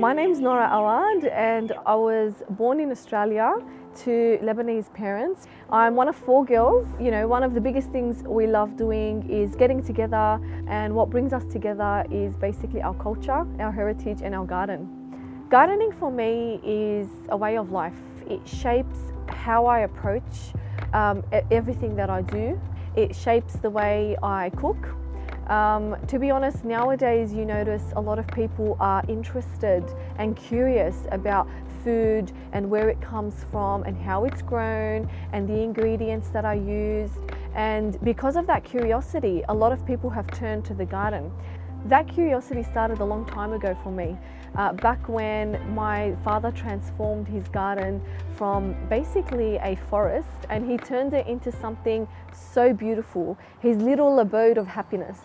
My name's Nora Awad and I was born in Australia to Lebanese parents. I'm one of 4 girls. You know, one of the biggest things we love doing is getting together, and what brings us together is basically our culture, our heritage and our garden. Gardening for me is a way of life. It shapes how I approach everything that I do. It shapes the way I cook. To be honest, nowadays you notice a lot of people are interested and curious about food and where it comes from and how it's grown and the ingredients that are used. And because of that curiosity, a lot of people have turned to the garden. That curiosity started a long time ago for me. Back when my father transformed his garden from basically a forest and he turned it into something so beautiful, his little abode of happiness.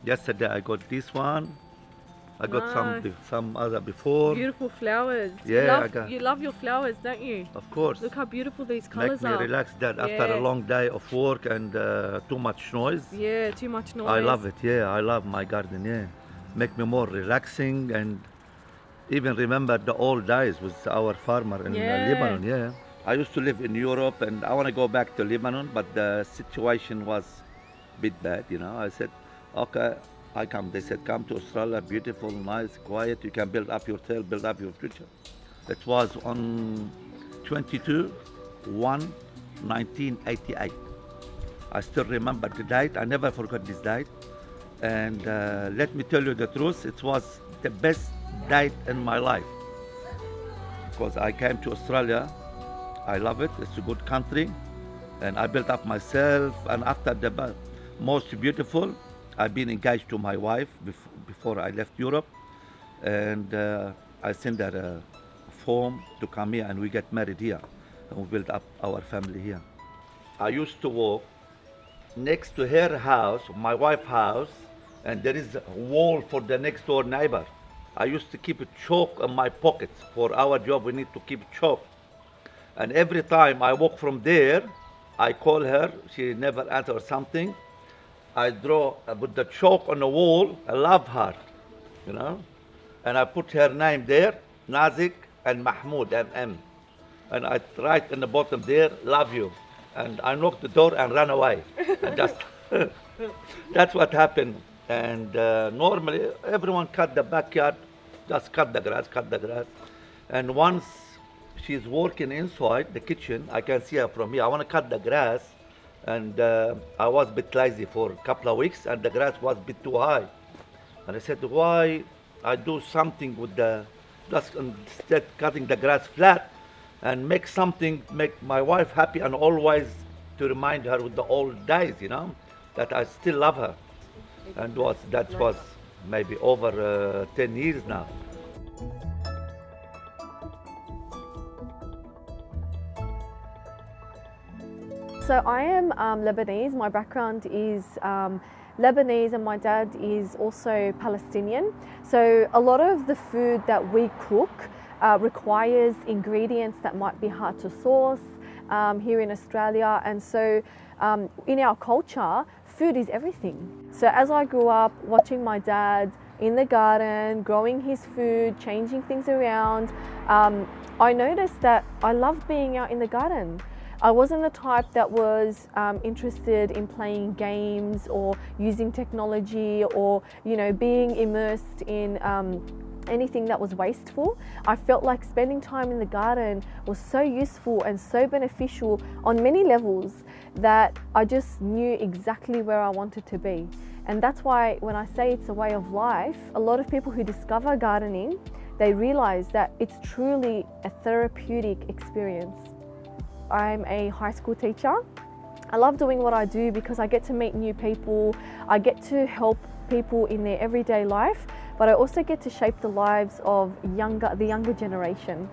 Yesterday I got this one. I got Nice. some other before. Beautiful flowers. Yeah, you love your flowers, don't you? Of course. Look how beautiful these Make colours me are. relax that after Yeah. a long day of work and too much noise. Yeah, too much noise. I love it. Yeah, I love my garden. Yeah, make me more relaxing and even remember the old days with our farmer in Yeah. Lebanon. Yeah, I used to live in Europe and I want to go back to Lebanon, but the situation was a bit bad. You know, I said, okay, I come. They said, come to Australia, beautiful, nice, quiet. You can build up your tail, build up your future. It was on 22/1/1988. I still remember the date. I never forgot this date. And let me tell you the truth, it was the best date in my life. Because I came to Australia, I love it. It's a good country. And I built up myself. And after the most beautiful, I've been engaged to my wife before I left Europe. And I sent her a form to come here and we get married here. And we built up our family here. I used to walk next to her house, my wife's house, and there is a wall for the next door neighbor. I used to keep a chalk in my pockets. For our job, we need to keep chalk. And every time I walk from there, I call her, she never answers something. I draw with the chalk on the wall, I love her, you know. And I put her name there, Nazik and Mahmoud, MM. And I write in the bottom there, love you. And I knock the door and run away. And just that's what happened. And normally everyone cut the backyard, just cut the grass. And once she's working inside the kitchen, I can see her from here. I want to cut the grass. And I was a bit lazy for a couple of weeks and the grass was a bit too high. And I said, why I do something with just instead cutting the grass flat and make my wife happy and always to remind her with the old days, you know, that I still love her. And that was maybe over 10 years now. So I am Lebanese. My background is Lebanese and my dad is also Palestinian. So a lot of the food that we cook requires ingredients that might be hard to source here in Australia. And so in our culture, food is everything. So as I grew up watching my dad in the garden, growing his food, changing things around, I noticed that I loved being out in the garden. I wasn't the type that was interested in playing games or using technology or, you know, being immersed in anything that was wasteful. I felt like spending time in the garden was so useful and so beneficial on many levels that I just knew exactly where I wanted to be. And that's why when I say it's a way of life, a lot of people who discover gardening, they realize that it's truly a therapeutic experience. I'm a high school teacher. I love doing what I do because I get to meet new people. I get to help people in their everyday life, but I also get to shape the lives of the younger generation.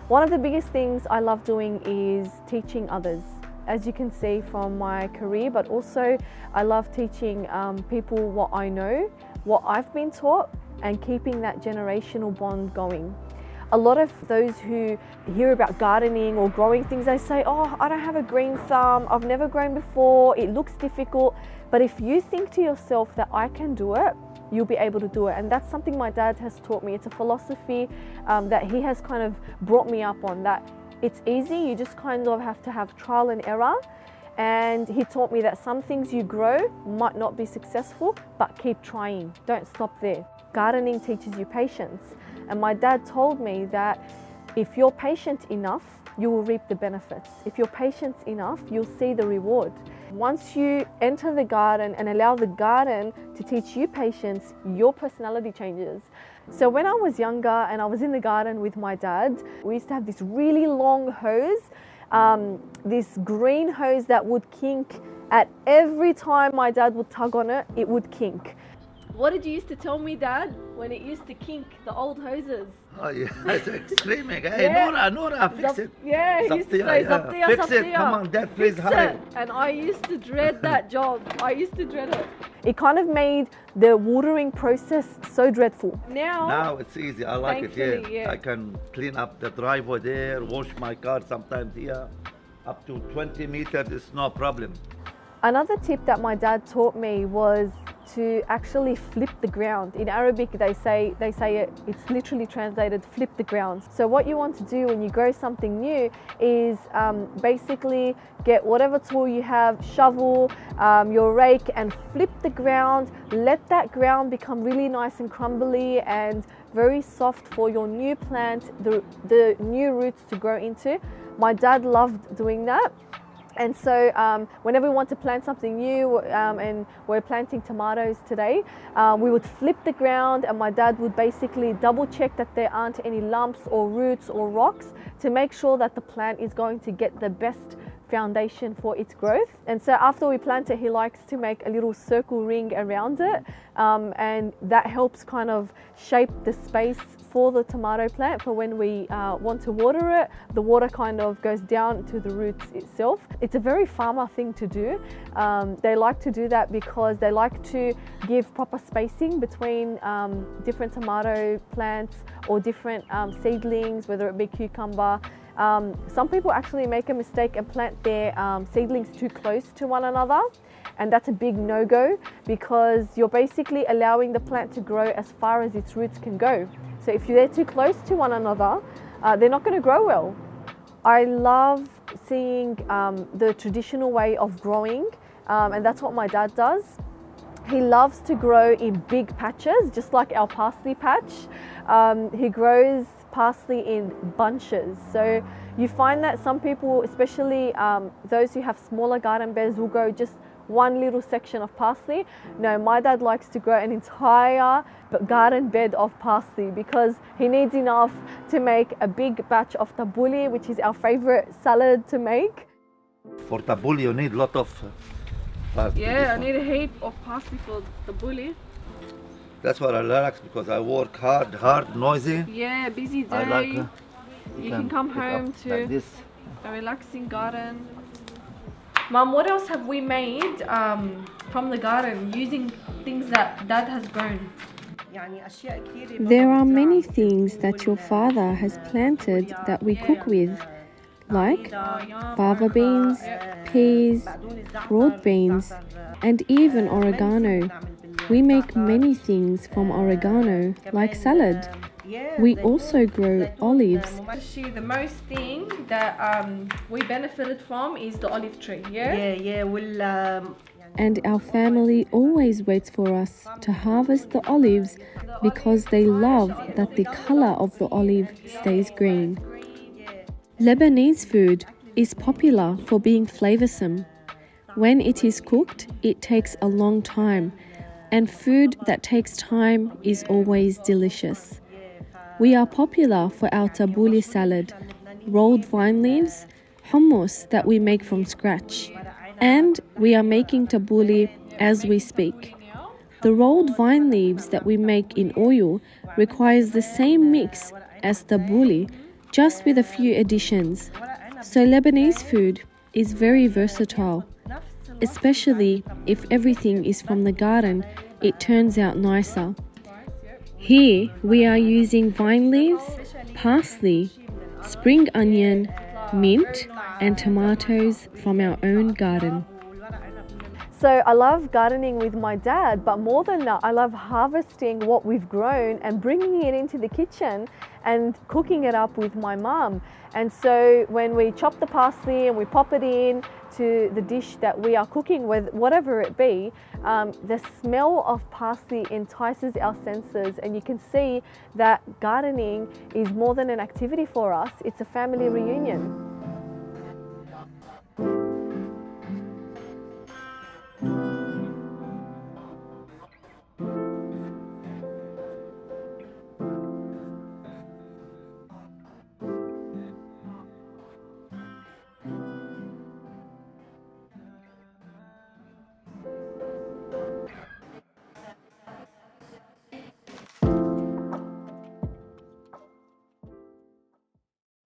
One of the biggest things I love doing is teaching others, as you can see from my career, but also I love teaching people what I know, what I've been taught, and keeping that generational bond going. A lot of those who hear about gardening or growing things, they say, oh, I don't have a green thumb, I've never grown before, it looks difficult. But if you think to yourself that I can do it, you'll be able to do it. And that's something my dad has taught me. It's a philosophy that he has kind of brought me up on, that it's easy, you just kind of have to have trial and error. And he taught me that some things you grow might not be successful, but keep trying, don't stop there. Gardening teaches you patience. And my dad told me that if you're patient enough, you will reap the benefits. If you're patient enough, you'll see the reward. Once you enter the garden and allow the garden to teach you patience, your personality changes. So when I was younger and I was in the garden with my dad, we used to have this really long hose, this green hose that would kink. At every time my dad would tug on it, it would kink. What did you used to tell me, Dad, when it used to kink, the old hoses? Oh yeah, screaming, hey, yeah. Nora, fix it. Yeah, he used to say, Zabtiya, fix it, come on, Dad, please hurry. And I used to dread that job. I used to dread it. It kind of made the watering process so dreadful. Now it's easy, I like it, yeah. I can clean up the driveway there, wash my car sometimes here. Up to 20 meters, it's no problem. Another tip that my dad taught me was to actually flip the ground. In Arabic, they say it's literally translated flip the ground. So what you want to do when you grow something new is basically get whatever tool you have, shovel, your rake, and flip the ground. Let that ground become really nice and crumbly and very soft for your new plant, the new roots to grow into. My dad loved doing that. And so whenever we want to plant something new, and we're planting tomatoes today, we would flip the ground, and my dad would basically double check that there aren't any lumps or roots or rocks to make sure that the plant is going to get the best foundation for its growth. And so after we plant it, he likes to make a little circle ring around it, and that helps kind of shape the space for the tomato plant for when we want to water it. The water kind of goes down to the roots itself. It's a very farmer thing to do. They like to do that because they like to give proper spacing between different tomato plants or different seedlings, whether it be cucumber. Some people actually make a mistake and plant their seedlings too close to one another, and that's a big no-go because you're basically allowing the plant to grow as far as its roots can go. So if they're too close to one another, they're not going to grow well. I love seeing the traditional way of growing, and that's what my dad does. He loves to grow in big patches, just like our parsley patch. He grows parsley in bunches. So you find that some people, especially those who have smaller garden beds, will grow just one little section of parsley. No, my dad likes to grow an entire garden bed of parsley because he needs enough to make a big batch of tabbouleh, which is our favorite salad to make. For tabbouleh, you need a lot of parsley. Yeah, I need a heap of parsley for tabbouleh. That's what I like because I work hard, noisy. Yeah, busy day. I like, you can come home to like this. a relaxing garden. Mom, what else have we made from the garden using things that Dad has grown? There are many things that your father has planted that we cook with, like fava beans, peas, broad beans, and even oregano. We make many things from oregano, like salad. We also grow olives. The most thing that we benefited from is the olive tree, And our family always waits for us to harvest the olives because they love that the color of the olive stays green. Lebanese food is popular for being flavorsome. When it is cooked, it takes a long time, and food that takes time is always delicious. We are popular for our tabbouleh salad, rolled vine leaves, hummus that we make from scratch, and we are making tabbouleh as we speak. The rolled vine leaves that we make in oil requires the same mix as tabbouleh, just with a few additions. So Lebanese food is very versatile, especially if everything is from the garden, it turns out nicer. Here we are using vine leaves, parsley, spring onion, mint, and tomatoes from our own garden. So I love gardening with my dad, but more than that, I love harvesting what we've grown and bringing it into the kitchen and cooking it up with my mum. And so when we chop the parsley and we pop it in to the dish that we are cooking with, whatever it be, the smell of parsley entices our senses, and you can see that gardening is more than an activity for us, it's a family reunion.